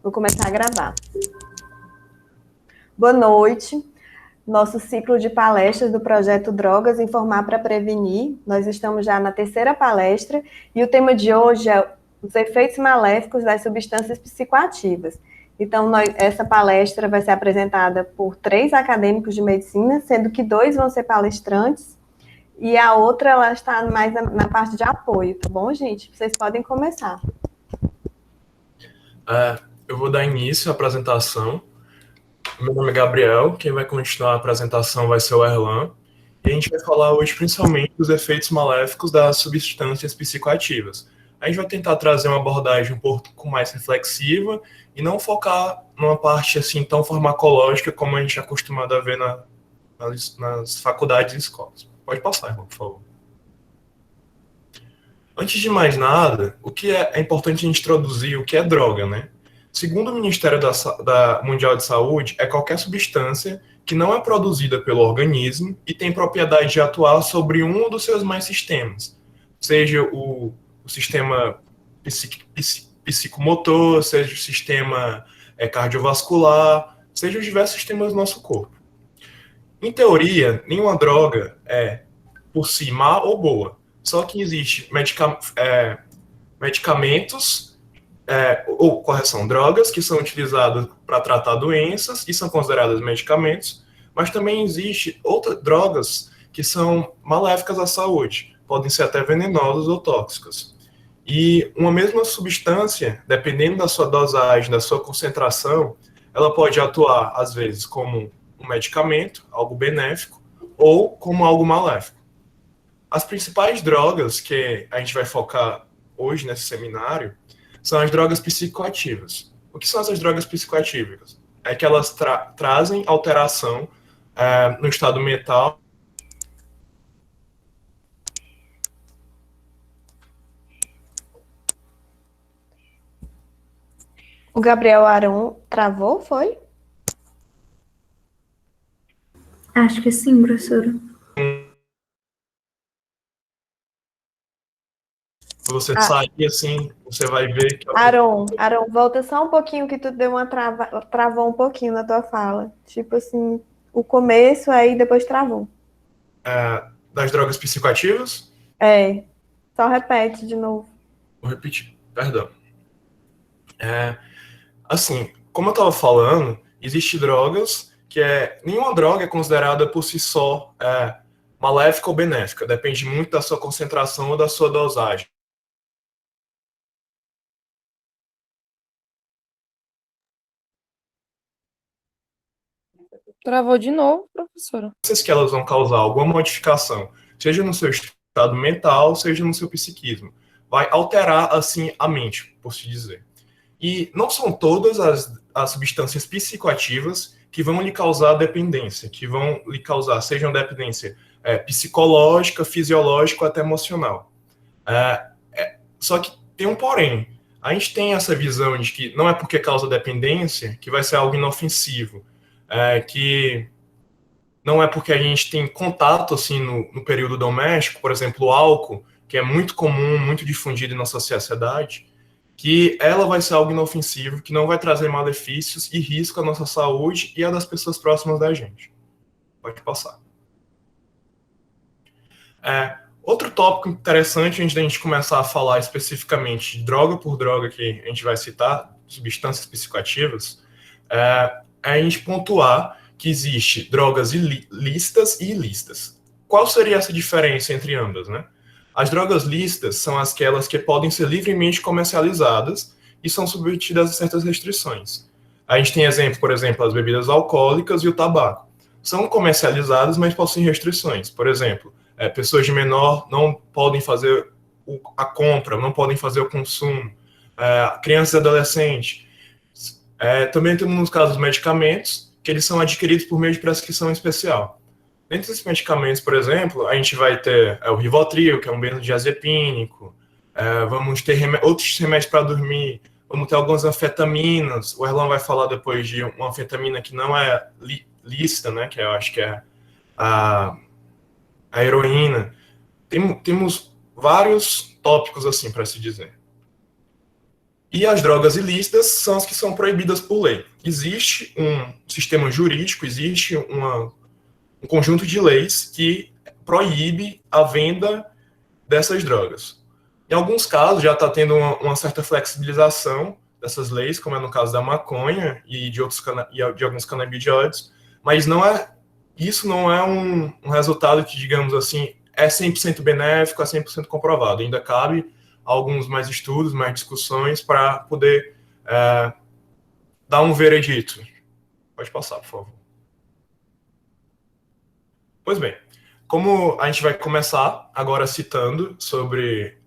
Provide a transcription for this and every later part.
Vou começar a gravar. Boa noite. Nosso ciclo de palestras do projeto Drogas, Informar para Prevenir. Nós estamos já na terceira palestra e o tema de hoje é os efeitos maléficos das substâncias psicoativas. Então, essa palestra vai ser apresentada por 3 acadêmicos de medicina, sendo que 2 vão ser palestrantes e a outra ela está mais na parte de apoio, tá bom, gente? Vocês podem começar. Eu vou dar início à apresentação. Meu nome é Gabriel, quem vai continuar a apresentação vai ser o Erlan, e a gente vai falar hoje principalmente dos efeitos maléficos das substâncias psicoativas. A gente vai tentar trazer uma abordagem um pouco mais reflexiva e não focar numa parte assim tão farmacológica como a gente é acostumado a ver nas faculdades e escolas. Pode passar, irmão, por favor. Antes de mais nada, o que é importante a gente introduzir o que é droga, né? Segundo o Ministério da Mundial de Saúde, é qualquer substância que não é produzida pelo organismo e tem propriedade de atuar sobre um dos seus mais sistemas, seja o sistema psicomotor, seja o sistema cardiovascular, seja os diversos sistemas do nosso corpo. Em teoria, nenhuma droga é, por si, má ou boa. Só que existe medicamentos, drogas que são utilizadas para tratar doenças e são consideradas medicamentos, mas também existe outras drogas que são maléficas à saúde, podem ser até venenosas ou tóxicas. E uma mesma substância, dependendo da sua dosagem, da sua concentração, ela pode atuar, às vezes, como um medicamento, algo benéfico, ou como algo maléfico. As principais drogas que a gente vai focar hoje nesse seminário são as drogas psicoativas. O que são essas drogas psicoativas? É que elas trazem alteração no estado mental. O Gabriel Aron travou, foi? Acho que sim, professora. Você sair assim, você vai ver que... Aron, volta só um pouquinho que tu deu uma travou um pouquinho na tua fala. Tipo assim, o começo, aí depois travou. Das drogas psicoativas? Só repete de novo. Vou repetir, perdão. Assim, como eu estava falando, existem drogas que nenhuma droga é considerada por si só maléfica ou benéfica. Depende muito da sua concentração ou da sua dosagem. Travou de novo, professora. Que elas vão causar alguma modificação, seja no seu estado mental, seja no seu psiquismo. Vai alterar, assim, a mente, por se dizer. E não são todas as substâncias psicoativas que vão lhe causar dependência, que vão lhe causar, seja uma dependência psicológica, fisiológica ou até emocional. Só que tem um porém. A gente tem essa visão de que não é porque causa dependência que vai ser algo inofensivo, que não é porque a gente tem contato assim no período doméstico, por exemplo, o álcool, que é muito comum, muito difundido na nossa sociedade, que ela vai ser algo inofensivo, que não vai trazer malefícios e risco à nossa saúde e à das pessoas próximas da gente. Pode passar. Outro tópico interessante, antes da gente começar a falar especificamente de droga por droga que a gente vai citar, substâncias psicoativas, é a gente pontuar que existe drogas lícitas e ilícitas. Qual seria essa diferença entre ambas, né? As drogas lícitas são aquelas que podem ser livremente comercializadas e são submetidas a certas restrições. A gente tem exemplo, por exemplo, as bebidas alcoólicas e o tabaco. São comercializadas, mas possuem restrições. Por exemplo, pessoas de menor não podem fazer a compra, não podem fazer o consumo. Crianças e adolescentes. Também temos, nos casos, medicamentos, que eles são adquiridos por meio de prescrição especial. Dentre esses medicamentos, por exemplo, a gente vai ter o Rivotril, que é um benzodiazepínico, vamos ter outros remédios para dormir, vamos ter algumas anfetaminas, o Erlan vai falar depois de uma anfetamina que não é lícita, né, que eu acho que é a heroína. Temos vários tópicos assim para se dizer. E as drogas ilícitas são as que são proibidas por lei. Existe um sistema jurídico, existe um conjunto de leis que proíbe a venda dessas drogas. Em alguns casos já está tendo uma certa flexibilização dessas leis, como é no caso da maconha e de alguns canabidióides, mas isso não é um resultado que, digamos assim, é 100% benéfico, é 100% comprovado. Ainda cabe alguns mais estudos, mais discussões para poder dar um veredito. Pode passar, por favor. Pois bem, como a gente vai começar agora citando sobre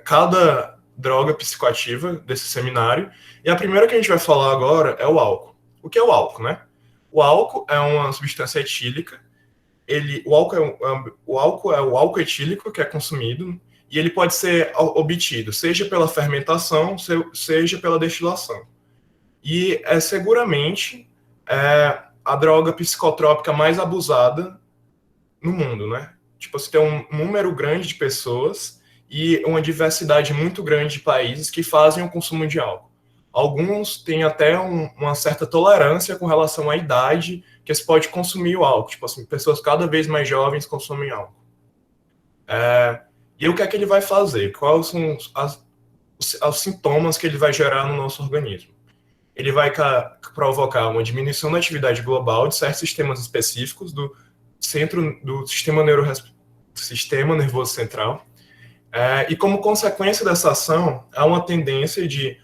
cada droga psicoativa desse seminário, e a primeira que a gente vai falar agora é o álcool. O que é o álcool, né? O álcool é uma substância etílica. O álcool é o álcool etílico que é consumido, e ele pode ser obtido seja pela fermentação, seja pela destilação. E é seguramente a droga psicotrópica mais abusada no mundo, né? Tipo, você tem um número grande de pessoas e uma diversidade muito grande de países que fazem o consumo de álcool. Alguns têm até uma certa tolerância com relação à idade que se pode consumir o álcool. Tipo assim, pessoas cada vez mais jovens consomem álcool. E o que é que ele vai fazer? Quais são os sintomas que ele vai gerar no nosso organismo? Ele vai provocar uma diminuição da atividade global de certos sistemas específicos do sistema nervoso central. E como consequência dessa ação, há uma tendência de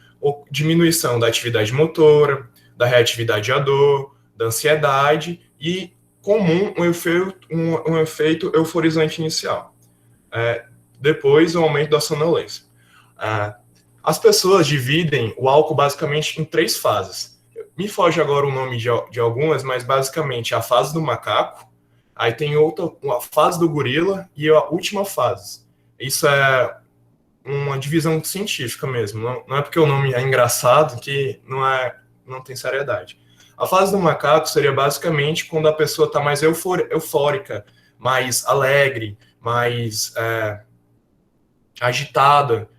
diminuição da atividade motora, da reatividade à dor, da ansiedade e comum um efeito euforizante inicial. Depois, o aumento da sonolência. As pessoas dividem o álcool basicamente em 3 fases. Me foge agora o nome de algumas, mas basicamente a fase do macaco, aí tem a fase do gorila e a última fase. Isso é uma divisão científica mesmo, não é porque o nome é engraçado que não tem seriedade. A fase do macaco seria basicamente quando a pessoa está mais eufórica, mais alegre, mais agitada.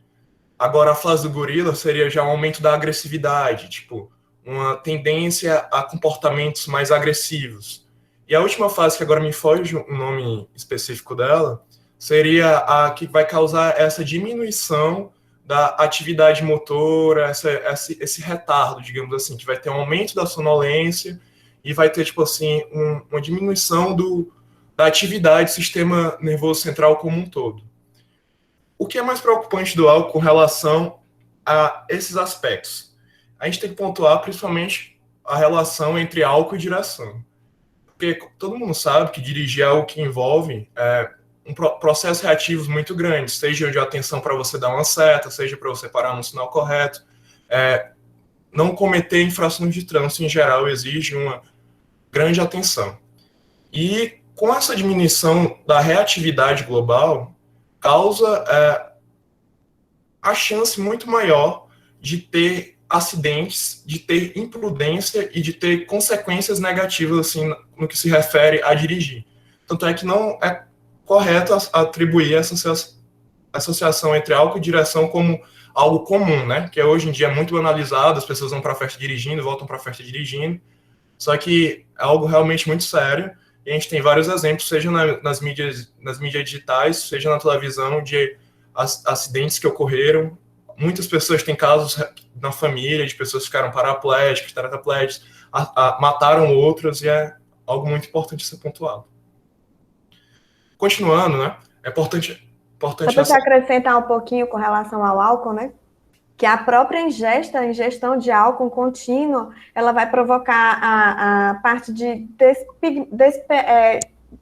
Agora, a fase do gorila seria já um aumento da agressividade, tipo, uma tendência a comportamentos mais agressivos. E a última fase, que agora me foge o nome específico dela, seria a que vai causar essa diminuição da atividade motora, esse retardo, digamos assim, que vai ter um aumento da sonolência e vai ter, tipo assim, uma diminuição da atividade do sistema nervoso central como um todo. O que é mais preocupante do álcool com relação a esses aspectos? A gente tem que pontuar principalmente a relação entre álcool e direção. Porque todo mundo sabe que dirigir é algo que envolve processos reativos muito grandes, seja de atenção para você dar uma seta, seja para você parar no sinal correto. Não cometer infrações de trânsito, em geral, exige uma grande atenção. E com essa diminuição da reatividade global, causa a chance muito maior de ter acidentes, de ter imprudência e de ter consequências negativas assim, no que se refere a dirigir. Tanto é que não é correto atribuir essa associação entre álcool e direção como algo comum, né? Que hoje em dia é muito banalizado, as pessoas vão para a festa dirigindo, voltam para a festa dirigindo, só que é algo realmente muito sério. E a gente tem vários exemplos, seja nas mídias digitais, seja na televisão, de acidentes que ocorreram. Muitas pessoas têm casos na família de pessoas que ficaram paraplégicas, tetraplégicas, mataram outras, e é algo muito importante ser pontuado. Continuando, né? É importante só para te acrescentar um pouquinho com relação ao álcool, né? Que a própria ingestão de álcool contínua, ela vai provocar a parte do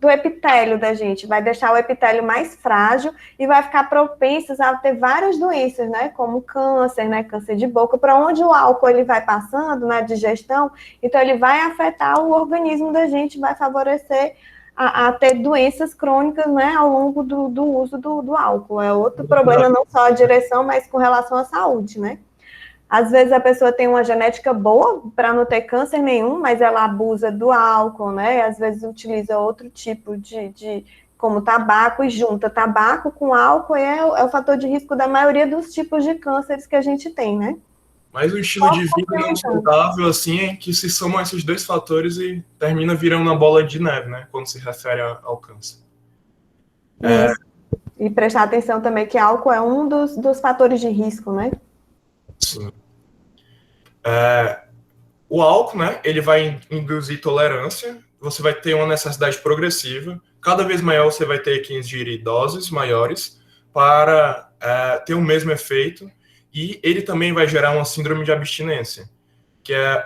epitélio da gente, vai deixar o epitélio mais frágil e vai ficar propensos a ter várias doenças, né, como câncer, né, câncer de boca, para onde o álcool ele vai passando na digestão, então ele vai afetar o organismo da gente, vai favorecer a ter doenças crônicas, né, ao longo do uso do álcool. É outro problema, não só a direção, mas com relação à saúde, né? Às vezes a pessoa tem uma genética boa para não ter câncer nenhum, mas ela abusa do álcool, né? Às vezes utiliza outro tipo de como tabaco, e junta tabaco com álcool, é o fator de risco da maioria dos tipos de cânceres que a gente tem, né? Mas o estilo de vida não saudável, assim, é que se somam esses dois fatores e termina virando uma bola de neve, né? Quando se refere ao câncer. Isso. E prestar atenção também que álcool é um dos fatores de risco, né? Sim. O álcool, né, ele vai induzir tolerância, você vai ter uma necessidade progressiva, cada vez maior você vai ter que ingerir doses maiores para ter o mesmo efeito, e ele também vai gerar uma síndrome de abstinência, que é,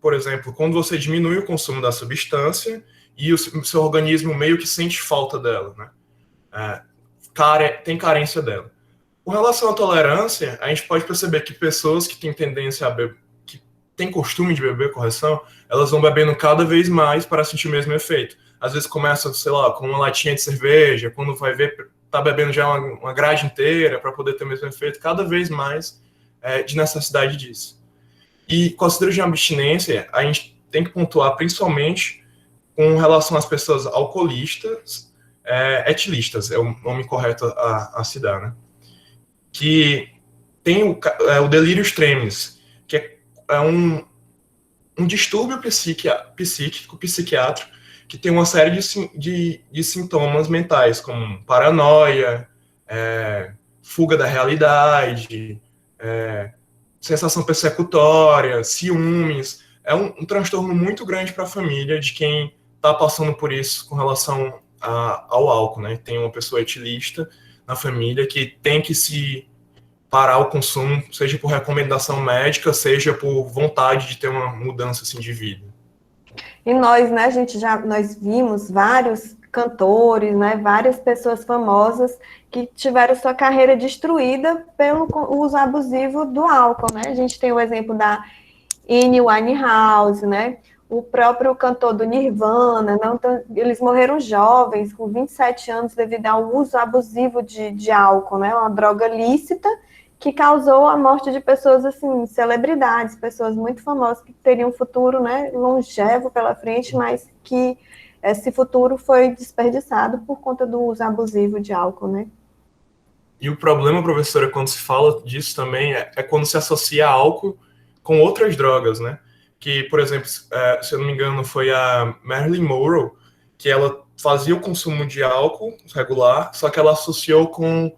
por exemplo, quando você diminui o consumo da substância e o seu organismo meio que sente falta dela, né? Tem carência dela. Com relação à tolerância, a gente pode perceber que pessoas que têm tendência a beber, que têm costume de beber, correção, elas vão bebendo cada vez mais para sentir o mesmo efeito. Às vezes começa, sei lá, com uma latinha de cerveja, quando vai ver, tá bebendo já uma grade inteira para poder ter o mesmo efeito, cada vez mais de necessidade disso. E com a síndrome de abstinência, a gente tem que pontuar principalmente com relação às pessoas alcoolistas, etilistas, é o nome correto a se dar, né? Que tem o delírio tremens, que é um distúrbio psíquico, psiquiátrico, que tem uma série de sintomas mentais, como paranoia, fuga da realidade, sensação persecutória, ciúmes. É um transtorno muito grande para a família de quem está passando por isso com relação ao álcool, né? Tem uma pessoa etilista na família que tem que se parar o consumo, seja por recomendação médica, seja por vontade de ter uma mudança assim de vida. E nós, né, nós vimos vários cantores, né, várias pessoas famosas que tiveram sua carreira destruída pelo uso abusivo do álcool, né? A gente tem o exemplo da Amy Winehouse, né? O próprio cantor do Nirvana, não, eles morreram jovens, com 27 anos, devido ao uso abusivo de álcool, né? Uma droga lícita que causou a morte de pessoas, assim, celebridades, pessoas muito famosas que teriam um futuro, né, longevo pela frente, mas que esse futuro foi desperdiçado por conta do uso abusivo de álcool, né? E o problema, professora, quando se fala disso também, é quando se associa álcool com outras drogas, né? Que, por exemplo, se eu não me engano, foi a Marilyn Monroe, que ela fazia o consumo de álcool regular, só que ela associou com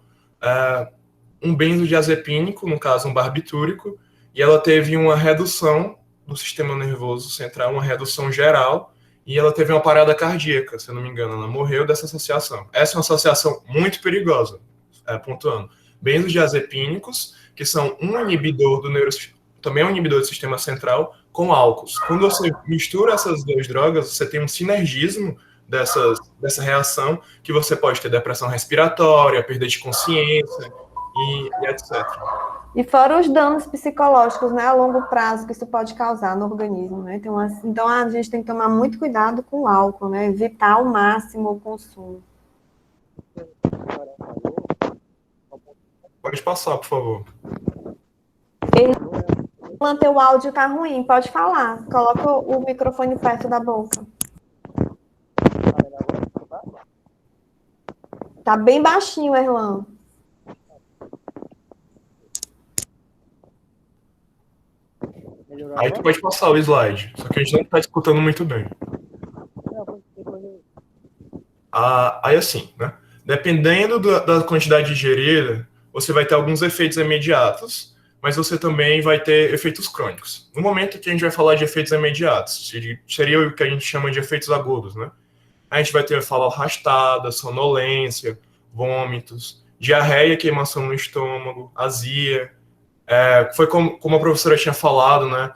um benzodiazepínico, no caso um barbitúrico, e ela teve uma redução do sistema nervoso central, uma redução geral, e ela teve uma parada cardíaca, se eu não me engano, ela morreu dessa associação. Essa é uma associação muito perigosa, pontuando. Benzodiazepínicos, que são um inibidor também é um inibidor do sistema central, com álcools. Quando você mistura essas duas drogas, você tem um sinergismo dessa reação, que você pode ter depressão respiratória, perda de consciência, e etc. E fora os danos psicológicos, né, a longo prazo que isso pode causar no organismo, né? Então a gente tem que tomar muito cuidado com o álcool, né? Evitar ao máximo o consumo. Pode passar, por favor. Teu áudio tá ruim, pode falar. Coloca o microfone perto da boca. Tá bem baixinho, Erlan. Aí tu pode passar o slide, só que a gente não está escutando muito bem. Aí assim, né? Dependendo da quantidade digerida, você vai ter alguns efeitos imediatos, mas você também vai ter efeitos crônicos. No momento que a gente vai falar de efeitos imediatos, seria o que a gente chama de efeitos agudos, né? A gente vai ter fala arrastada, sonolência, vômitos, diarreia, queimação no estômago, azia. Foi como a professora tinha falado, né?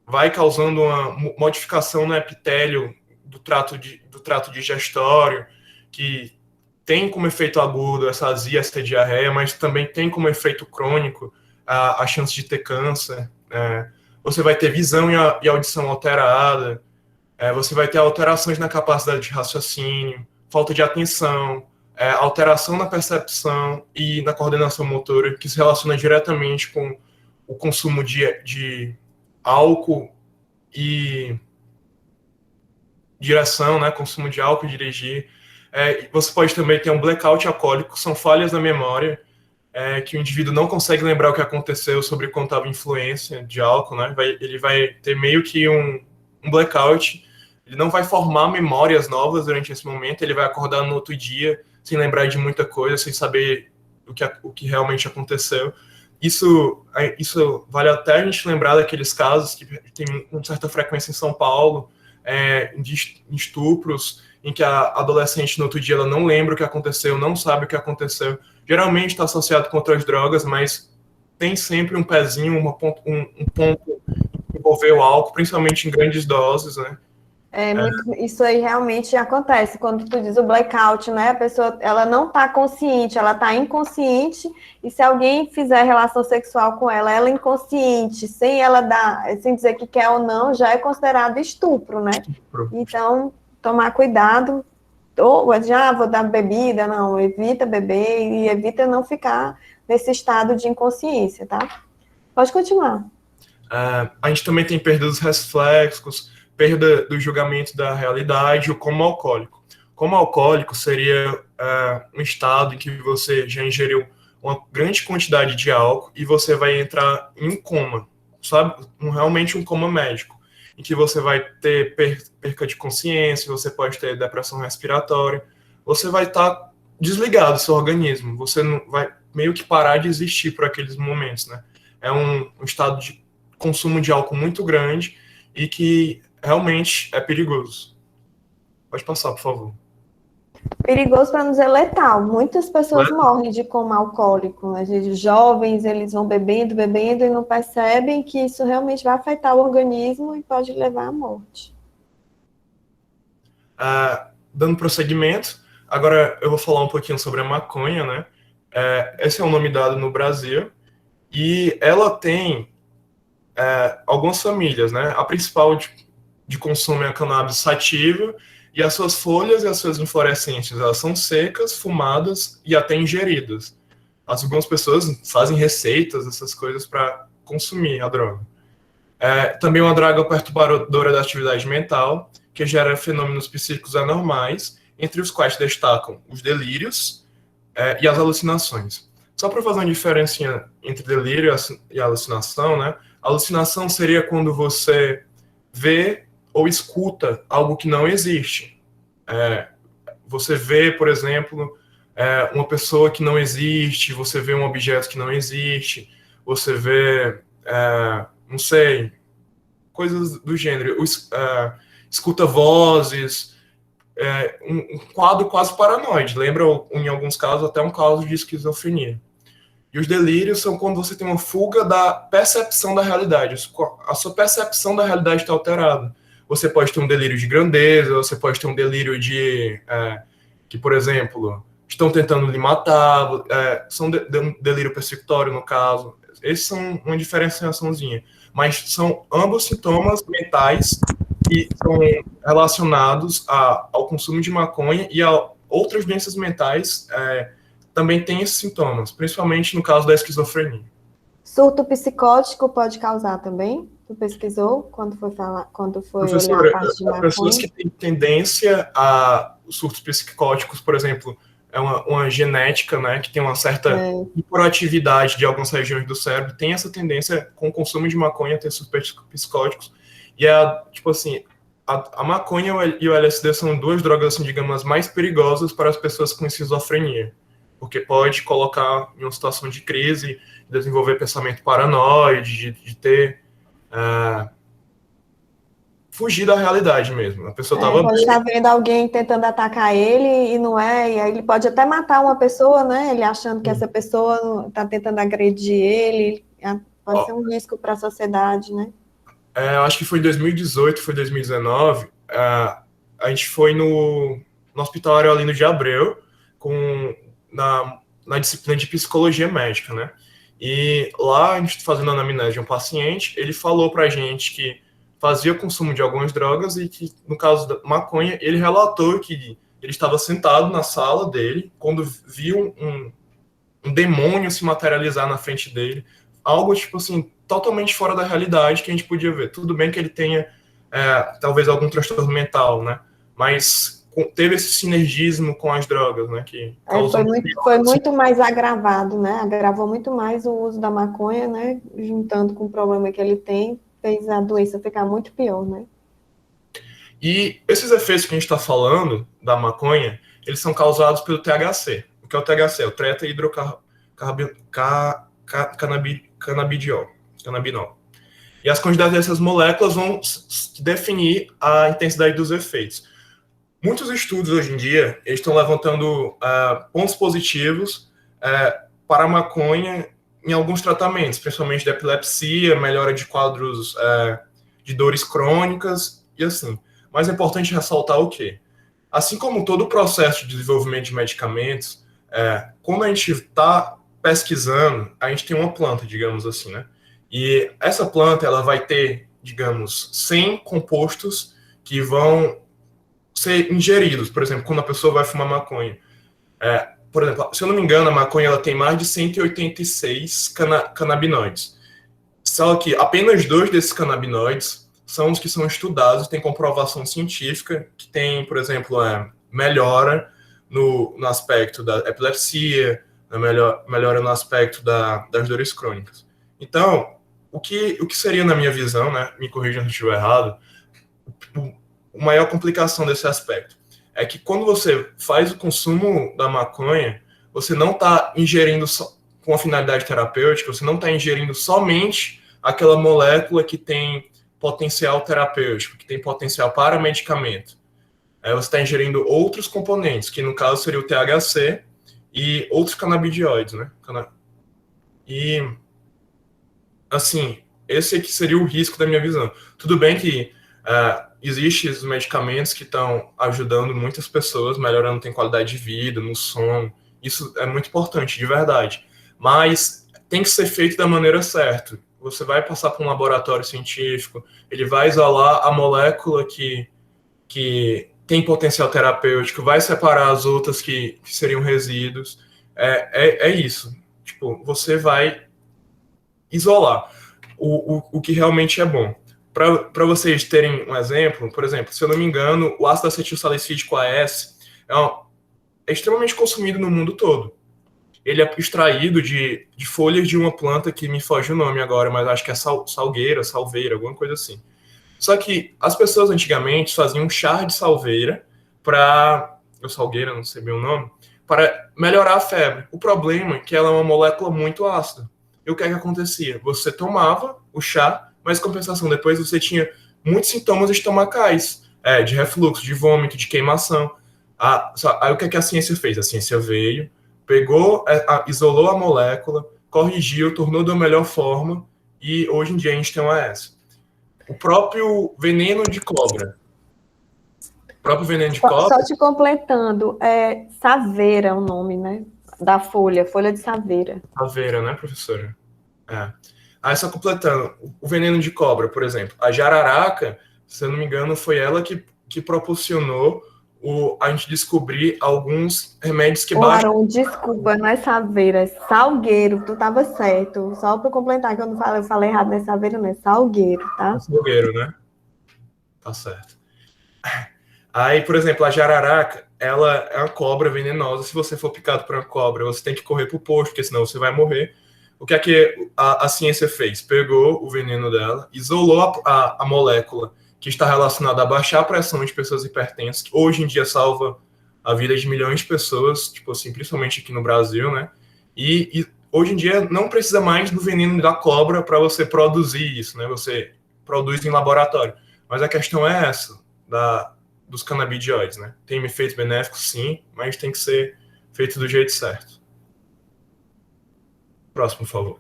Vai causando uma modificação no epitélio do trato digestório, que tem como efeito agudo essa azia, essa diarreia, mas também tem como efeito crônico a chance de ter câncer. Você vai ter visão e audição alterada, você vai ter alterações na capacidade de raciocínio, falta de atenção, alteração na percepção e na coordenação motora, que se relaciona diretamente com o consumo de álcool e direção, né, consumo de álcool e dirigir. Você pode também ter um blackout alcoólico, são falhas na memória, que o indivíduo não consegue lembrar o que aconteceu sobre quando estava influência de álcool, né? Ele vai ter meio que um blackout, ele não vai formar memórias novas durante esse momento, ele vai acordar no outro dia sem lembrar de muita coisa, sem saber o que realmente aconteceu. Isso vale até a gente lembrar daqueles casos que tem com certa frequência em São Paulo, de estupros, em que a adolescente no outro dia ela não lembra o que aconteceu, não sabe o que aconteceu. Geralmente está associado com outras drogas, mas tem sempre um pezinho, um ponto que envolveu o álcool, principalmente em grandes doses, né? Isso aí realmente acontece quando tu diz o blackout, né? A pessoa ela não está consciente, ela está inconsciente, e se alguém fizer relação sexual com ela, ela inconsciente, sem dizer que quer ou não, já é considerado estupro, né? Então, tomar cuidado, ou já vou dar bebida, não, evita beber e evita não ficar nesse estado de inconsciência, tá? Pode continuar. A gente também tem perda dos reflexos, perda do julgamento da realidade, o coma alcoólico. Coma alcoólico seria um estado em que você já ingeriu uma grande quantidade de álcool e você vai entrar em um coma, sabe? Realmente um coma médico, em que você vai ter perca de consciência, você pode ter depressão respiratória, você vai estar desligado do seu organismo, você não vai meio que parar de existir por aqueles momentos, né? É um estado de consumo de álcool muito grande e que realmente é perigoso. Pode passar, por favor. Perigoso para não dizer letal. Muitas pessoas morrem de coma alcoólico. Às vezes, jovens, eles vão bebendo e não percebem que isso realmente vai afetar o organismo e pode levar à morte. Dando prosseguimento, agora eu vou falar um pouquinho sobre a maconha, né? Esse é o nome dado no Brasil e ela tem algumas famílias, né? A principal de consumo é a cannabis sativa, e as suas folhas e as suas inflorescências, elas são secas, fumadas e até ingeridas. Algumas pessoas fazem receitas, essas coisas, para consumir a droga. Também uma droga perturbadora da atividade mental, que gera fenômenos psíquicos anormais, entre os quais destacam os delírios e as alucinações. Só para fazer uma diferença entre delírio e alucinação, né? Alucinação seria quando você vê ou escuta algo que não existe. Você vê, por exemplo, uma pessoa que não existe, você vê um objeto que não existe, você vê, não sei, coisas do gênero, escuta vozes, um quadro quase paranoide, lembra, em alguns casos, até um caso de esquizofrenia. E os delírios são quando você tem uma fuga da percepção da realidade. A sua percepção da realidade está alterada. Você pode ter um delírio de grandeza, você pode ter um delírio de que, por exemplo, estão tentando lhe matar, são delírio persecutório, no caso. Esses são uma diferenciaçãozinha. Mas são ambos sintomas mentais que são relacionados ao consumo de maconha e a outras doenças mentais também têm esses sintomas, principalmente no caso da esquizofrenia. Surto psicótico pode causar também? Tu pesquisou quando foi Professora, olhar a parte de maconha? pessoas que têm tendência a surtos psicóticos, por exemplo, é uma genética, né, que tem uma certa hiperatividade de algumas regiões do cérebro, tem essa tendência com o consumo de maconha a ter surtos psicóticos. E tipo assim, a maconha e o LSD são duas drogas, assim, digamos, mais perigosas para as pessoas com esquizofrenia, porque pode colocar em uma situação de crise, desenvolver pensamento paranoide, de ter fugir da realidade mesmo. A pessoa estava pode estar vendo alguém tentando atacar ele e não é, e aí ele pode até matar uma pessoa, né? Ele achando que essa pessoa está tentando agredir ele, pode ser um risco para a sociedade, né? Eu acho que foi em 2018, foi 2019, a gente foi no Hospital Aerolino de Abreu, na disciplina de psicologia médica, né? E lá, a gente fazendo a anamnese de um paciente, ele falou pra gente que fazia consumo de algumas drogas e que, no caso da maconha, ele relatou que ele estava sentado na sala dele quando viu um demônio se materializar na frente dele, algo, tipo assim, totalmente fora da realidade que a gente podia ver. Tudo bem que ele tenha, talvez, algum transtorno mental, né? Mas teve esse sinergismo com as drogas, né? Que causou foi muito mais agravado, né? Agravou muito mais o uso da maconha, né? Juntando com o problema que ele tem, fez a doença ficar muito pior, né? E esses efeitos que a gente está falando da maconha, eles são causados pelo THC. O que é o THC? É o canabinol. E as quantidades dessas moléculas vão definir a intensidade dos efeitos. Muitos estudos hoje em dia estão levantando pontos positivos para a maconha em alguns tratamentos, principalmente de epilepsia, melhora de quadros de dores crônicas e assim. Mas é importante ressaltar o quê? Assim como todo o processo de desenvolvimento de medicamentos, quando a gente está pesquisando, a gente tem uma planta, digamos assim, né? E essa planta, ela vai ter, digamos, 100 compostos que vão ser ingeridos. Por exemplo, quando a pessoa vai fumar maconha. Por exemplo, se eu não me engano, a maconha ela tem mais de 186 canabinoides. Só que apenas 2 desses canabinoides são os que são estudados, tem comprovação científica, que tem, por exemplo, melhora no aspecto da epilepsia, melhora no aspecto das dores crônicas. Então, o que seria, na minha visão, né, me corrija se eu estiver errado, a maior complicação desse aspecto é que quando você faz o consumo da maconha, você não está ingerindo com a finalidade terapêutica, você não está ingerindo somente aquela molécula que tem potencial terapêutico, que tem potencial para medicamento. Você está ingerindo outros componentes, que no caso seria o THC e outros canabidioides, né? E, assim, esse aqui seria o risco da minha visão. Tudo bem que existem os medicamentos que estão ajudando muitas pessoas, melhorando a qualidade de vida, no sono. Isso é muito importante, de verdade. Mas tem que ser feito da maneira certa. Você vai passar por um laboratório científico, ele vai isolar a molécula que tem potencial terapêutico, vai separar as outras que seriam resíduos. É isso. Tipo, você vai isolar o que realmente é bom. Para vocês terem um exemplo, por exemplo, se eu não me engano, o ácido acetil salicílico AS é extremamente consumido no mundo todo. Ele é extraído de folhas de uma planta que me foge o nome agora, mas acho que é salveira, alguma coisa assim. Só que as pessoas antigamente faziam um chá de salveira salgueira, não sei bem o nome, para melhorar a febre. O problema é que ela é uma molécula muito ácida. E o que é que acontecia? Você tomava o chá, mas em compensação depois você tinha muitos sintomas estomacais, de refluxo, de vômito, de queimação. Aí o que é que a ciência fez? A ciência veio, pegou, isolou a molécula, corrigiu, tornou da melhor forma, e hoje em dia a gente tem uma AS. O próprio veneno de cobra. Só te completando, saveira é o nome, né? Da folha de saveira. Saveira, né, professora? Aí só completando, o veneno de cobra, por exemplo. A jararaca, se eu não me engano, foi ela que proporcionou a gente descobrir alguns remédios que baixam... Aaron, desculpa, não é saveira, é salgueiro, tu tava certo. Só para completar, que eu falei errado, não é saveira, não é salgueiro, tá? É salgueiro, né? Tá certo. Aí, por exemplo, a jararaca, ela é uma cobra venenosa. Se você for picado por uma cobra, você tem que correr pro posto, porque senão você vai morrer. O que é que a ciência fez? Pegou o veneno dela, isolou a molécula que está relacionada a baixar a pressão de pessoas hipertensas, que hoje em dia salva a vida de milhões de pessoas, tipo assim, principalmente aqui no Brasil, né? E hoje em dia não precisa mais do veneno da cobra para você produzir isso, né? Você produz em laboratório. Mas a questão é essa, dos canabidioides, né? Tem efeitos benéficos, sim, mas tem que ser feito do jeito certo. Próximo, por favor.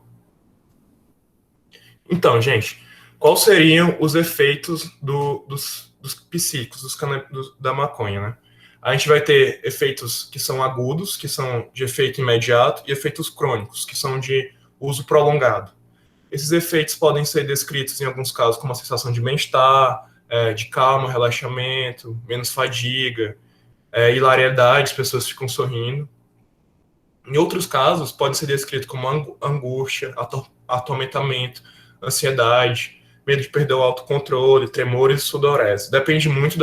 Então, gente, quais seriam os efeitos dos psíquicos, da maconha, né? A gente vai ter efeitos que são agudos, que são de efeito imediato, e efeitos crônicos, que são de uso prolongado. Esses efeitos podem ser descritos, em alguns casos, como a sensação de bem-estar, de calma, relaxamento, menos fadiga, hilariedade, as pessoas ficam sorrindo. Em outros casos, pode ser descrito como angústia, atormentamento, ansiedade, medo de perder o autocontrole, tremores e sudorese. Depende muito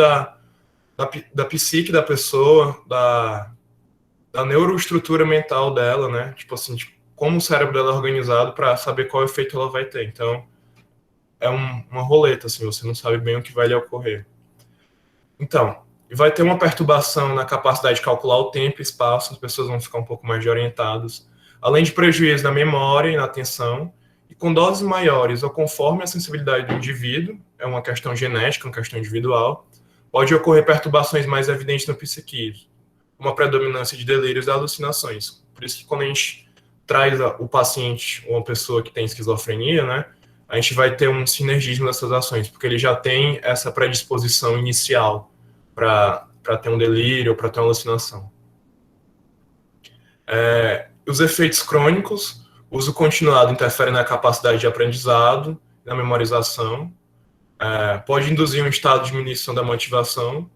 da psique da pessoa, da neuroestrutura mental dela, né? Tipo assim, tipo, como o cérebro dela é organizado para saber qual efeito ela vai ter. Então, é uma roleta, assim, você não sabe bem o que vai lhe ocorrer. Então, vai ter uma perturbação na capacidade de calcular o tempo e espaço, as pessoas vão ficar um pouco mais desorientadas, além de prejuízo na memória e na atenção, e com doses maiores ou conforme a sensibilidade do indivíduo, é uma questão genética, uma questão individual, pode ocorrer perturbações mais evidentes no psiquismo, uma predominância de delírios e alucinações. Por isso que quando a gente traz o paciente, uma pessoa que tem esquizofrenia, né, a gente vai ter um sinergismo dessas ações, porque ele já tem essa predisposição inicial para ter um delírio ou para ter uma alucinação. Os efeitos crônicos, uso continuado interfere na capacidade de aprendizado, na memorização, pode induzir um estado de diminuição da motivação,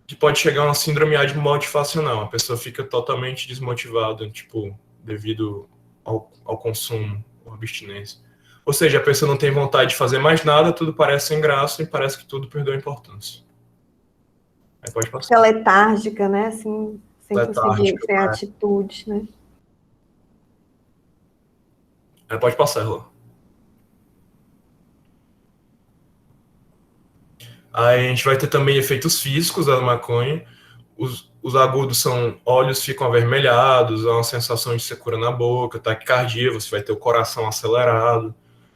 que pode chegar a uma síndrome motivacional. A pessoa fica totalmente desmotivada, tipo, devido ao consumo, ou abstinência. Ou seja, a pessoa não tem vontade de fazer mais nada, tudo parece sem graça e parece que tudo perdeu importância. Aí pode passar. Fica letárgica, né? Assim, sem Letárgica, conseguir ter atitude, né? Aí pode passar, Rô. Aí a gente vai ter também efeitos físicos da maconha. Os agudos são, olhos ficam avermelhados, há uma sensação de secura na boca, taquicardia, você vai ter o coração acelerado.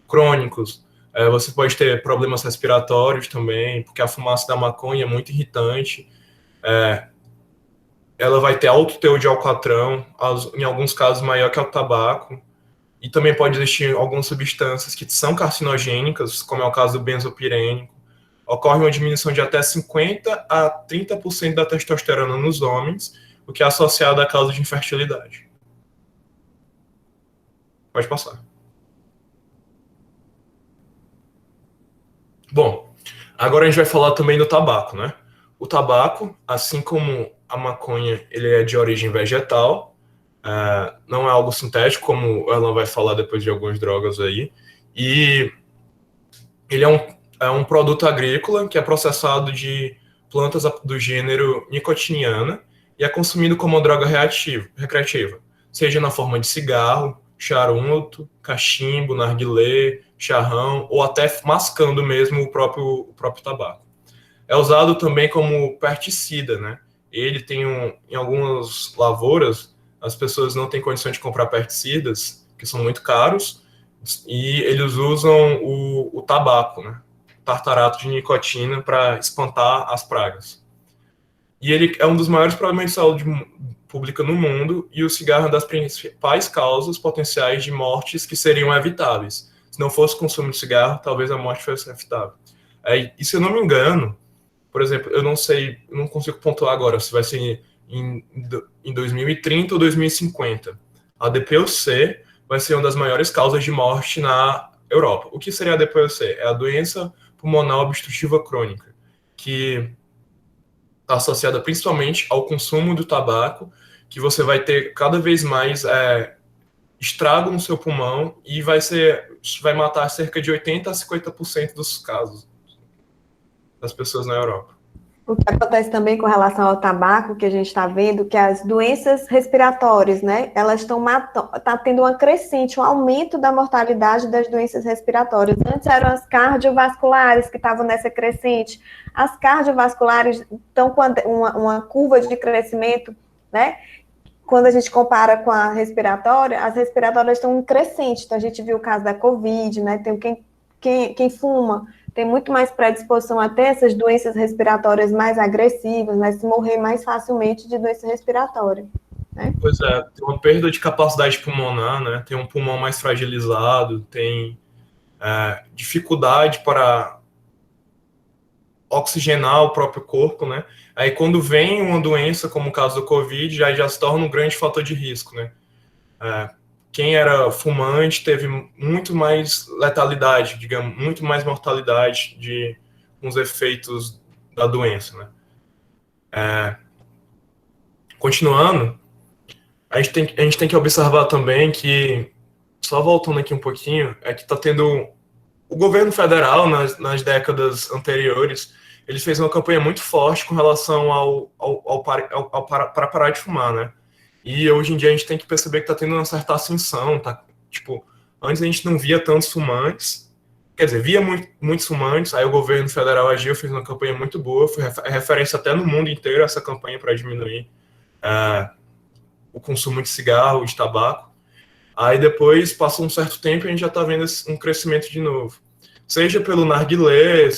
Crônicos, você pode ter problemas respiratórios também, porque a fumaça da maconha é muito irritante. Ela vai ter alto teor de alcatrão, em alguns casos maior que o tabaco. E também pode existir algumas substâncias que são carcinogênicas, como é o caso do benzopirênico. Ocorre uma diminuição de até 50% a 30% da testosterona nos homens, o que é associado à causa de infertilidade. Pode passar. Bom, agora a gente vai falar também do tabaco, né? O tabaco, assim como a maconha, ele é de origem vegetal, não é algo sintético, como ela vai falar depois de algumas drogas aí, e ele é um produto agrícola que é processado de plantas do gênero nicotiniana e é consumido como uma droga recreativa, seja na forma de cigarro, charuto, cachimbo, narguilé, charrão, ou até mascando mesmo o próprio tabaco. É usado também como pesticida, né? Ele tem em algumas lavouras, as pessoas não têm condição de comprar pesticidas, que são muito caros, e eles usam o tabaco, né? Tartarato de nicotina para espantar as pragas. E ele é um dos maiores problemas de saúde pública no mundo, e o cigarro é uma das principais causas potenciais de mortes que seriam evitáveis. Se não fosse o consumo de cigarro, talvez a morte fosse evitável. E se eu não me engano, por exemplo, eu não consigo pontuar agora se vai ser em 2030 ou 2050. A DPOC vai ser uma das maiores causas de morte na Europa. O que seria a DPOC? É a doença pulmonar obstrutiva crônica, que está associada principalmente ao consumo do tabaco, que você vai ter cada vez mais estrago no seu pulmão e vai matar cerca de 80% a 50% dos casos das pessoas na Europa. O que acontece também com relação ao tabaco, que a gente está vendo, que as doenças respiratórias, né, elas estão tá tendo uma crescente, um aumento da mortalidade das doenças respiratórias. Antes eram as cardiovasculares que estavam nessa crescente. As cardiovasculares estão com uma curva de crescimento, né? Quando a gente compara com a respiratória, as respiratórias estão em crescente. Então, a gente viu o caso da Covid, né? Tem quem fuma, tem muito mais predisposição a ter essas doenças respiratórias mais agressivas, né? Se morrer mais facilmente de doença respiratória, né? Pois é, tem uma perda de capacidade pulmonar, né? Tem um pulmão mais fragilizado, tem dificuldade para oxigenar o próprio corpo, né? Aí quando vem uma doença, como o caso do Covid, já se torna um grande fator de risco, né? Quem era fumante teve muito mais letalidade, digamos, muito mais mortalidade com os efeitos da doença, né? Continuando, a gente tem que observar também que, só voltando aqui um pouquinho, que está tendo o governo federal, nas décadas anteriores, ele fez uma campanha muito forte com relação para parar de fumar, né? E hoje em dia a gente tem que perceber que está tendo uma certa ascensão, tá? Tipo, antes a gente não via tantos fumantes, quer dizer, via muitos fumantes, aí o governo federal agiu, fez uma campanha muito boa, foi referência até no mundo inteiro essa campanha para diminuir o consumo de cigarro, de tabaco. Aí depois, passou um certo tempo e a gente já está vendo um crescimento de novo. Seja pelo narguilé,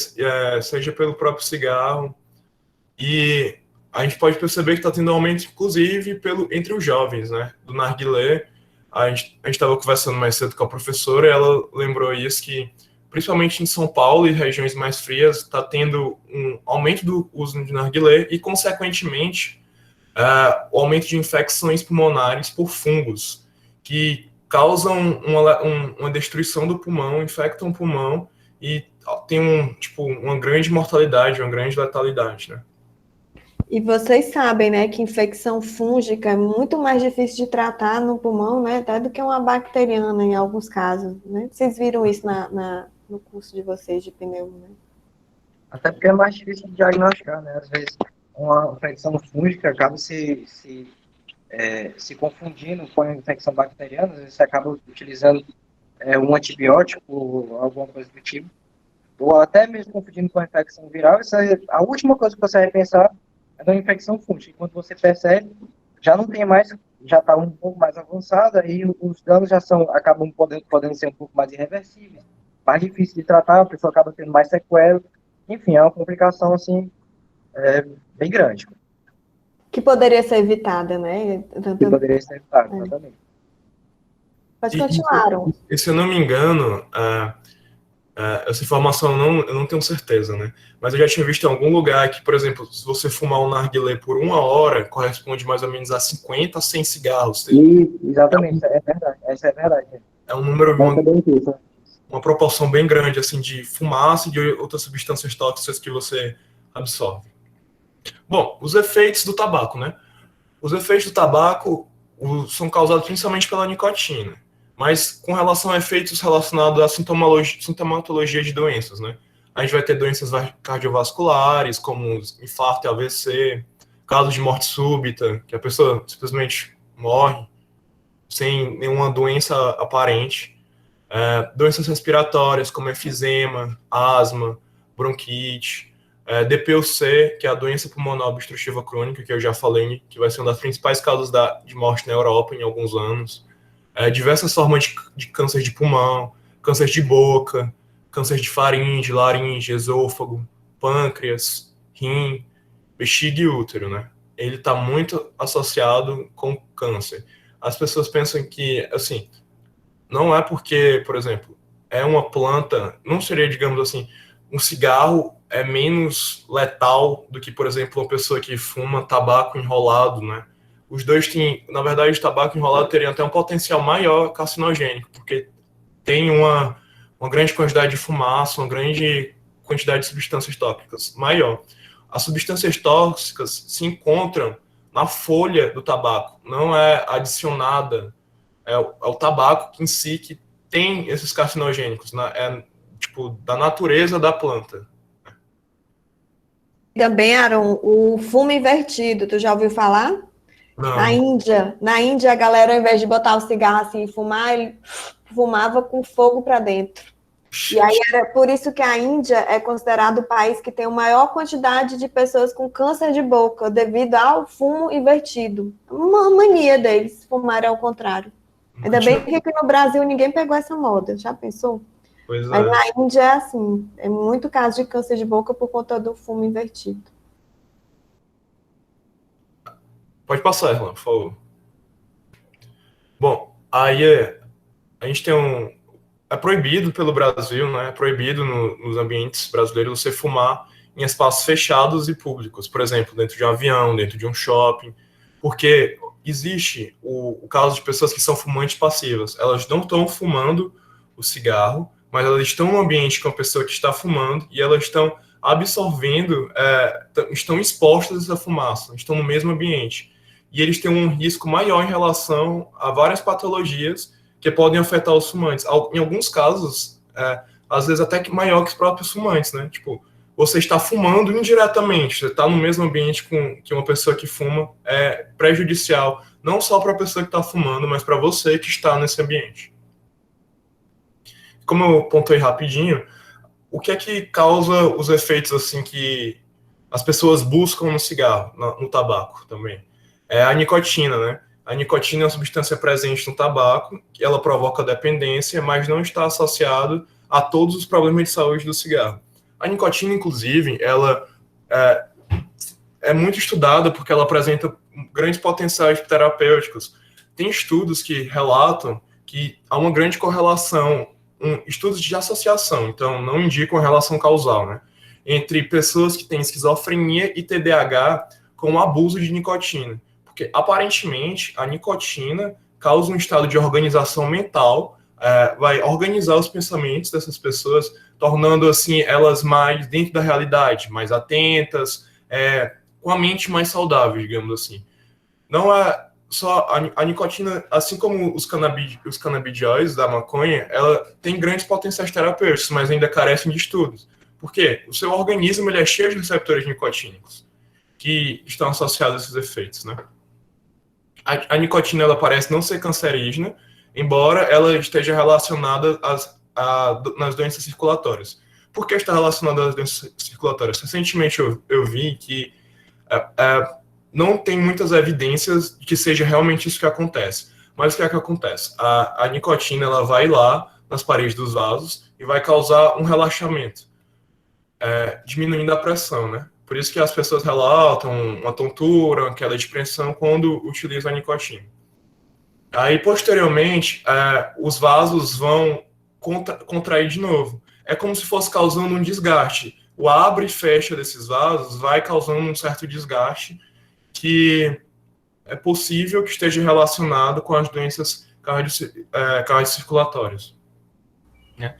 seja pelo próprio cigarro. E a gente pode perceber que está tendo um aumento, inclusive, entre os jovens, né? Do narguilé. A gente estava conversando mais cedo com a professora e ela lembrou isso, que principalmente em São Paulo e regiões mais frias, está tendo um aumento do uso de narguilé e, consequentemente, o aumento de infecções pulmonares por fungos, que causam uma destruição do pulmão, infectam o pulmão e tem uma grande mortalidade, uma grande letalidade, né? E vocês sabem, né, que infecção fúngica é muito mais difícil de tratar no pulmão, né, até do que uma bacteriana em alguns casos, né? Vocês viram isso no curso de vocês de pneu, né? Até porque é mais difícil de diagnosticar, né? Às vezes uma infecção fúngica acaba se confundindo com a infecção bacteriana, às vezes você acaba utilizando um antibiótico ou alguma coisa do tipo, ou até mesmo confundindo com a infecção viral. A última coisa que você vai pensar é da infecção fúngica. E quando você percebe, já não tem mais, já está um pouco mais avançada e os danos acabam podendo ser um pouco mais irreversíveis, mais difícil de tratar, a pessoa acaba tendo mais sequelas. Enfim, é uma complicação assim bem grande. Que poderia ser evitada, né? Que poderia ser evitada, exatamente. Pode continuar, Aaron. E se eu não me engano, essa informação eu não tenho certeza, né? Mas eu já tinha visto em algum lugar que, por exemplo, se você fumar um narguilé por 1 hora, corresponde mais ou menos a 50 a 100 cigarros. Exatamente, é verdade. Essa é verdade. É um número, uma proporção bem grande, assim, de fumaça e de outras substâncias tóxicas que você absorve. Bom, os efeitos do tabaco, né? Os efeitos do tabaco são causados principalmente pela nicotina, mas com relação a efeitos relacionados à sintomatologia de doenças, né? A gente vai ter doenças cardiovasculares, como infarto e AVC, casos de morte súbita, que a pessoa simplesmente morre sem nenhuma doença aparente. Doenças respiratórias, como efizema, asma, bronquite, DPOC, que é a doença pulmonar obstrutiva crônica, que eu já falei, que vai ser uma das principais causas de morte na Europa em alguns anos. Diversas formas de câncer de pulmão, câncer de boca, câncer de faringe, laringe, esôfago, pâncreas, rim, bexiga e útero, né? Ele está muito associado com câncer. As pessoas pensam que, assim, não é porque, por exemplo, é uma planta, não seria, digamos assim, um cigarro é menos letal do que, por exemplo, uma pessoa que fuma tabaco enrolado, né? Os dois têm, na verdade, o tabaco enrolado teria até um potencial maior carcinogênico, porque tem uma grande quantidade de fumaça, uma grande quantidade de substâncias tóxicas maior. As substâncias tóxicas se encontram na folha do tabaco, não é adicionada. É o tabaco em si que tem esses carcinogênicos, né? Da natureza da planta. Também, Aaron, o fumo invertido, tu já ouviu falar? Não. Na Índia, a galera, ao invés de botar o cigarro assim e fumar, ele fumava com fogo para dentro. E aí era por isso que a Índia é considerado o país que tem a maior quantidade de pessoas com câncer de boca, devido ao fumo invertido. Uma mania deles, fumar ao contrário. Ainda bem que aqui no Brasil ninguém pegou essa moda, já pensou? Pois Mas na Índia é assim, é muito caso de câncer de boca por conta do fumo invertido. Pode passar, Erlan, por favor. Bom, aí a gente tem é proibido pelo Brasil, né? É proibido nos ambientes brasileiros você fumar em espaços fechados e públicos, por exemplo, dentro de um avião, dentro de um shopping, porque existe o caso de pessoas que são fumantes passivas. Elas não estão fumando o cigarro, mas elas estão no ambiente com a pessoa que está fumando e elas estão absorvendo, estão expostas a essa fumaça, estão no mesmo ambiente. E eles têm um risco maior em relação a várias patologias que podem afetar os fumantes. Em alguns casos, às vezes até que maior que os próprios fumantes, né? Tipo, você está fumando indiretamente, você está no mesmo ambiente que uma pessoa que fuma, é prejudicial, não só para a pessoa que está fumando, mas para você que está nesse ambiente. Como eu pontuei rapidinho, o que é que causa os efeitos assim que as pessoas buscam no cigarro, no tabaco também? É a nicotina, né? A nicotina é uma substância presente no tabaco, que ela provoca dependência, mas não está associado a todos os problemas de saúde do cigarro. A nicotina, inclusive, ela é muito estudada porque ela apresenta grandes potenciais terapêuticos. Tem estudos que relatam que há uma grande correlação, estudos de associação, então não indicam relação causal, né, entre pessoas que têm esquizofrenia e TDAH com o abuso de nicotina. Porque, aparentemente, a nicotina causa um estado de organização mental, vai organizar os pensamentos dessas pessoas, tornando, assim, elas mais dentro da realidade, mais atentas, com a mente mais saudável, digamos assim. Não é só a nicotina, assim como os canabidióides da maconha, ela tem grandes potenciais terapêuticos, mas ainda carecem de estudos. Por quê? O seu organismo ele é cheio de receptores nicotínicos que estão associados a esses efeitos, né? A nicotina ela parece não ser cancerígena, embora ela esteja relacionada nas doenças circulatórias. Por que está relacionada às doenças circulatórias? Recentemente eu vi que não tem muitas evidências de que seja realmente isso que acontece. Mas o que é que acontece? A nicotina ela vai lá nas paredes dos vasos e vai causar um relaxamento, diminuindo a pressão, né? Por isso que as pessoas relatam uma tontura, uma queda de pressão quando utilizam a nicotina. Aí, posteriormente, os vasos vão contrair de novo. É como se fosse causando um desgaste. O abre e fecha desses vasos vai causando um certo desgaste que é possível que esteja relacionado com as doenças cardiocirculatórias, né?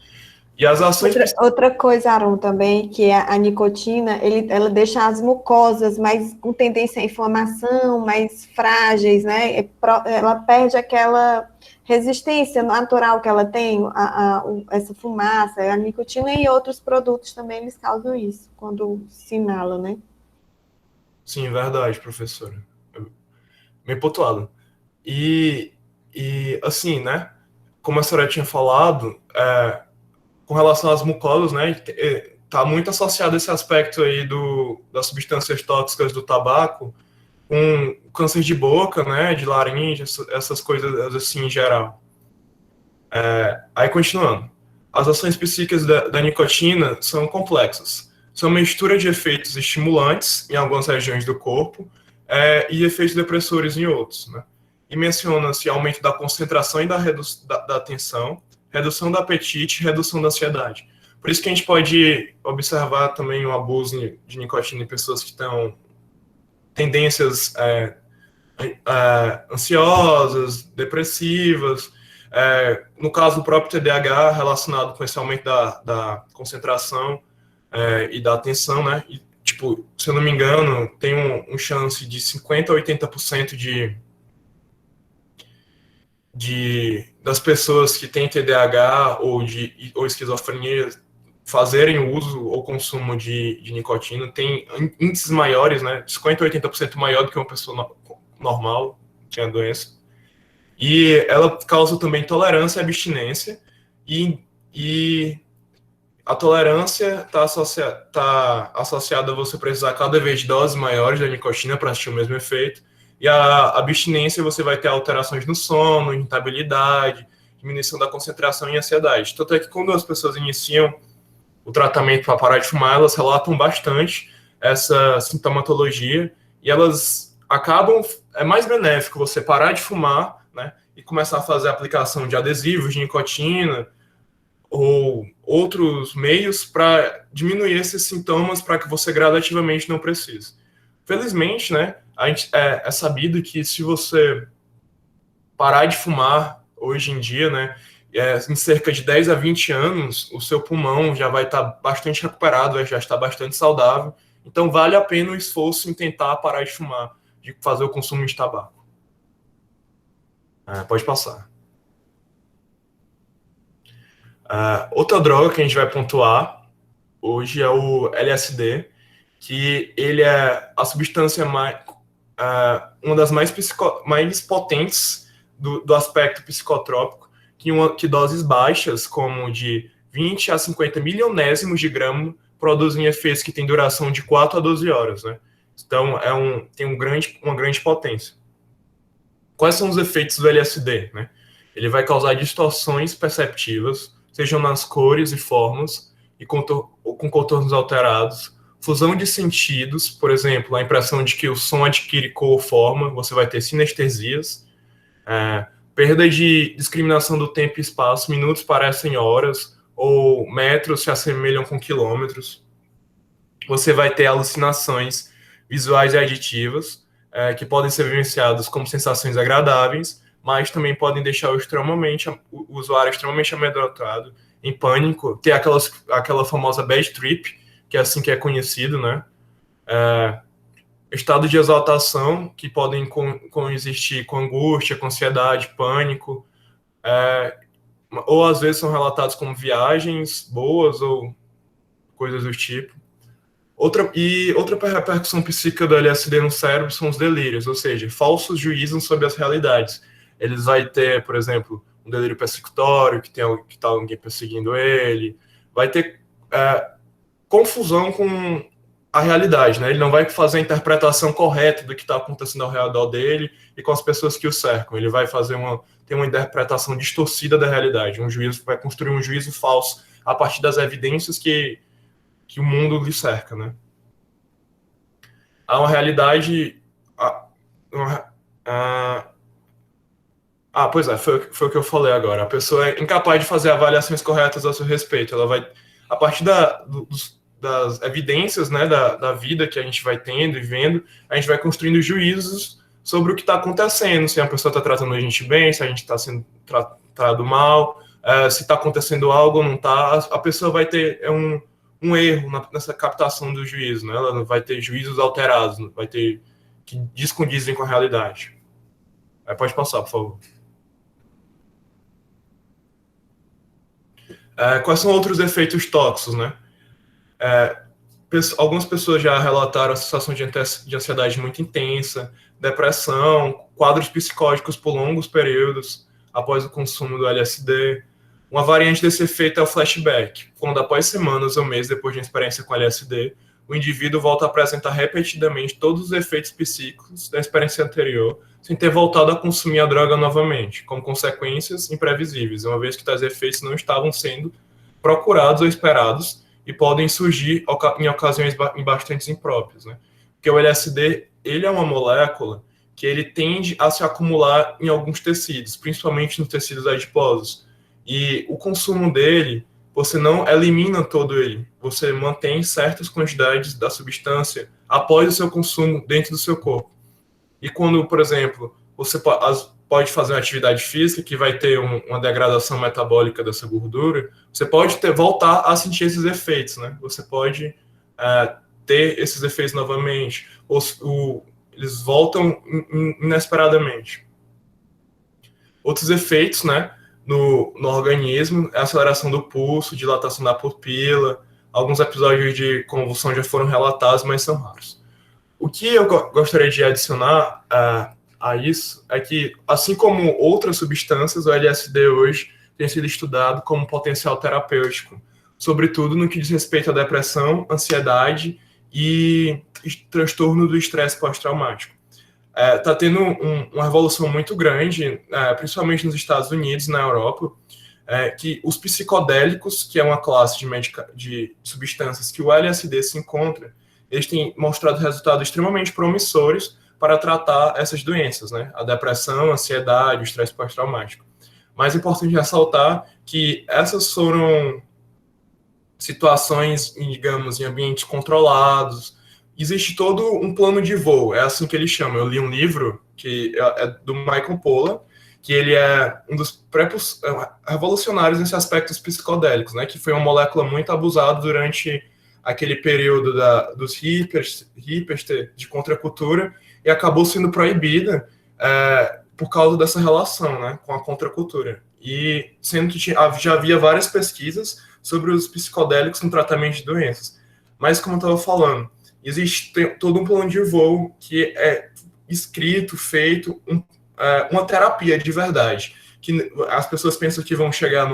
E as ações... Outra coisa, Aron, também, que é a nicotina, ela deixa as mucosas mais com tendência à inflamação, mais frágeis, né? Ela perde aquela resistência natural que ela tem, essa fumaça, a nicotina e outros produtos também, eles causam isso, quando se inalam, né? Sim, verdade, professora. Bem pontuado. E assim, né? Como a senhora tinha falado, com relação às mucosas, né? Está muito associado esse aspecto aí das substâncias tóxicas do tabaco com câncer de boca, né? De laringe, essas coisas assim em geral. Aí, continuando. As ações psíquicas da nicotina são complexas. São uma mistura de efeitos estimulantes em algumas regiões do corpo e efeitos depressores em outros, né? E menciona-se aumento da concentração e da atenção, redução do apetite e redução da ansiedade. Por isso que a gente pode observar também o abuso de nicotina em pessoas que estão tendências ansiosas, depressivas, no caso do próprio TDAH, relacionado com esse aumento da concentração e da atenção, né? E, tipo, se eu não me engano, tem um chance de 50% a 80% das pessoas que têm TDAH ou esquizofrenia fazerem uso ou consumo de nicotina, tem índices maiores, né? 50% a 80% maior do que uma pessoa normal que tem a doença. E ela causa também intolerância e abstinência, e a tolerância está associada a você precisar cada vez de doses maiores da nicotina para assistir o mesmo efeito, e a abstinência você vai ter alterações no sono, irritabilidade, diminuição da concentração e ansiedade. Tanto é que quando as pessoas iniciam o tratamento para parar de fumar, elas relatam bastante essa sintomatologia, e elas acabam, é mais benéfico você parar de fumar, né, e começar a fazer a aplicação de adesivos de nicotina ou outros meios para diminuir esses sintomas para que você gradativamente não precise. Felizmente, né, é sabido que se você parar de fumar hoje em dia, né, em cerca de 10 a 20 anos, o seu pulmão já vai estar bastante recuperado, já está bastante saudável. Então, vale a pena o esforço em tentar parar de fumar, de fazer o consumo de tabaco. Pode passar. Outra droga que a gente vai pontuar, hoje é o LSD, que ele é a substância uma das mais potentes do aspecto psicotrópico, que doses baixas, como de 20 a 50 milionésimos de gramo, produzem efeitos que têm duração de 4 a 12 horas, né? Então, tem uma grande potência. Quais são os efeitos do LSD, né? Ele vai causar distorções perceptivas, sejam nas cores e formas, ou com contornos alterados, fusão de sentidos, por exemplo, a impressão de que o som adquire cor ou forma, você vai ter sinestesias, perda de discriminação do tempo e espaço, minutos parecem horas, ou metros se assemelham com quilômetros. Você vai ter alucinações visuais e auditivas, que podem ser vivenciadas como sensações agradáveis, mas também podem deixar o usuário extremamente amedrontado, em pânico, ter aquela famosa bad trip, que é assim que é conhecido, né? Estado de exaltação, que podem coexistir com angústia, com ansiedade, pânico, ou às vezes são relatados como viagens boas ou coisas do tipo. Outra repercussão psíquica do LSD no cérebro são os delírios, ou seja, falsos juízos sobre as realidades. Eles vão ter, por exemplo, um delírio persecutório, que está alguém perseguindo ele, vai ter confusão com a realidade, né? Ele não vai fazer a interpretação correta do que está acontecendo ao redor dele e com as pessoas que o cercam. Ele vai ter uma interpretação distorcida da realidade. Vai construir um juízo falso a partir das evidências que o mundo lhe cerca, né? Há uma realidade... pois é, foi o que eu falei agora. A pessoa é incapaz de fazer avaliações corretas a seu respeito. Ela vai, a partir das evidências, né, da vida que a gente vai tendo e vendo, a gente vai construindo juízos sobre o que está acontecendo, se a pessoa está tratando a gente bem, se a gente está sendo tratado mal, se está acontecendo algo ou não está. A pessoa vai ter um erro nessa captação do juízo, né? Ela vai ter juízos alterados, vai ter que descondizem com a realidade. Pode passar, por favor. Quais são outros efeitos tóxicos, né? Algumas pessoas já relataram a sensação de ansiedade muito intensa, depressão, quadros psicóticos por longos períodos após o consumo do LSD. Uma variante desse efeito é o flashback, quando após semanas ou meses depois de uma experiência com LSD, o indivíduo volta a apresentar repetidamente todos os efeitos psíquicos da experiência anterior, sem ter voltado a consumir a droga novamente, com consequências imprevisíveis, uma vez que tais efeitos não estavam sendo procurados ou esperados e podem surgir em ocasiões bastante impróprias, né? Porque o LSD, ele é uma molécula que ele tende a se acumular em alguns tecidos, principalmente nos tecidos adiposos. E o consumo dele, você não elimina todo ele, você mantém certas quantidades da substância após o seu consumo dentro do seu corpo. E quando, por exemplo, você pode fazer uma atividade física que vai ter uma degradação metabólica dessa gordura, você pode voltar a sentir esses efeitos, né? Você pode ter esses efeitos novamente, eles voltam inesperadamente. Outros efeitos, né, no organismo, a aceleração do pulso, dilatação da pupila, alguns episódios de convulsão já foram relatados, mas são raros. O que eu gostaria de adicionar a isso é que, assim como outras substâncias, o LSD hoje tem sido estudado como potencial terapêutico, sobretudo no que diz respeito à depressão, ansiedade e transtorno do estresse pós-traumático. Está tendo uma revolução muito grande, principalmente nos Estados Unidos e na Europa, que os psicodélicos, que é uma classe de substâncias que o LSD se encontra, eles têm mostrado resultados extremamente promissores para tratar essas doenças, né? A depressão, a ansiedade, o estresse pós-traumático. Mas é importante ressaltar que essas foram situações, digamos, em ambientes controlados. Existe todo um plano de voo, é assim que ele chama. Eu li um livro que é do Michael Pollan, que ele é um dos revolucionários nesse aspecto psicodélicos, né? Que foi uma molécula muito abusada durante aquele período dos hippies de contracultura e acabou sendo proibida por causa dessa relação, né, com a contracultura. E já havia várias pesquisas sobre os psicodélicos no tratamento de doenças. Mas, como eu estava falando, existe todo um plano de voo que é escrito, feito, uma terapia de verdade. Que as pessoas pensam que vão chegar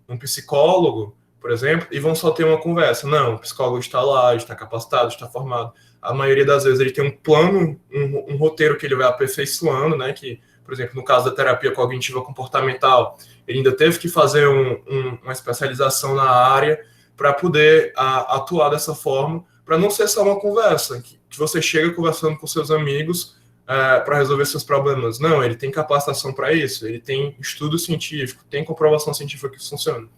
num psicólogo, por exemplo, e vão só ter uma conversa. Não, o psicólogo está lá, está capacitado, está formado. A maioria das vezes ele tem um plano, um roteiro que ele vai aperfeiçoando, né? Que, por exemplo, no caso da terapia cognitiva comportamental, ele ainda teve que fazer uma especialização na área para poder atuar dessa forma, para não ser só uma conversa, que você chega conversando com seus amigos para resolver seus problemas. Não, ele tem capacitação para isso, ele tem estudo científico, tem comprovação científica que isso funciona.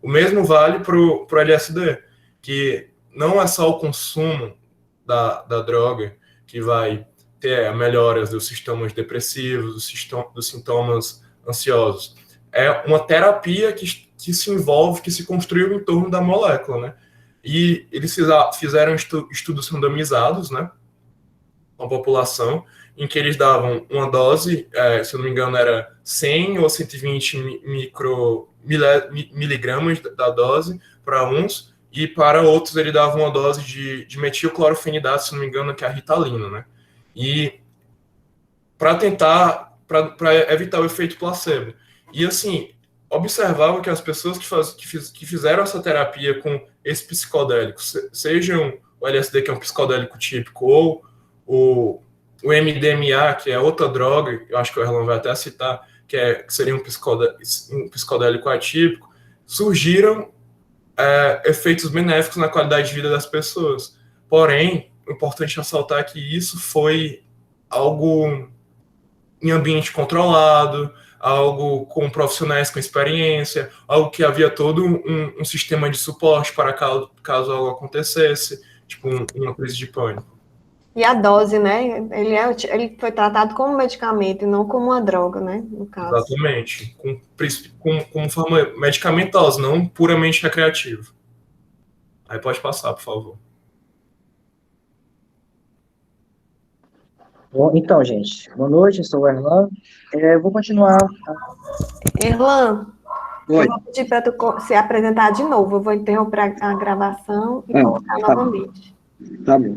O mesmo vale para o LSD, que não é só o consumo da droga que vai ter melhoras dos sintomas depressivos, dos sintomas ansiosos. É uma terapia que se envolve, que se construiu em torno da molécula, né? E eles fizeram estudos randomizados, né, com a população, em que eles davam uma dose, se eu não me engano, era 100 ou 120 miligramas da dose para uns, e para outros ele dava uma dose de metilclorofenidato, se não me engano, que é a Ritalina, né? E para evitar o efeito placebo. E assim, observava que as pessoas que fizeram essa terapia com esse psicodélico, sejam o LSD, que é um psicodélico típico, ou o MDMA, que é outra droga, eu acho que o Erlan vai até citar, que seria um psicodélico atípico, surgiram efeitos benéficos na qualidade de vida das pessoas. Porém, é importante ressaltar que isso foi algo em ambiente controlado, algo com profissionais com experiência, algo que havia todo um sistema de suporte para caso algo acontecesse, tipo uma crise de pânico. E a dose, né? Ele foi tratado como medicamento e não como uma droga, né? No caso. Exatamente. Com forma medicamentosa, não puramente recreativa. Aí pode passar, por favor. Bom, então, gente, boa noite, eu sou o Erlan. Vou continuar. Erlan, Oi. eu vou pedir para tu se apresentar de novo. Eu vou interromper a gravação e colocar novamente. Tá bom.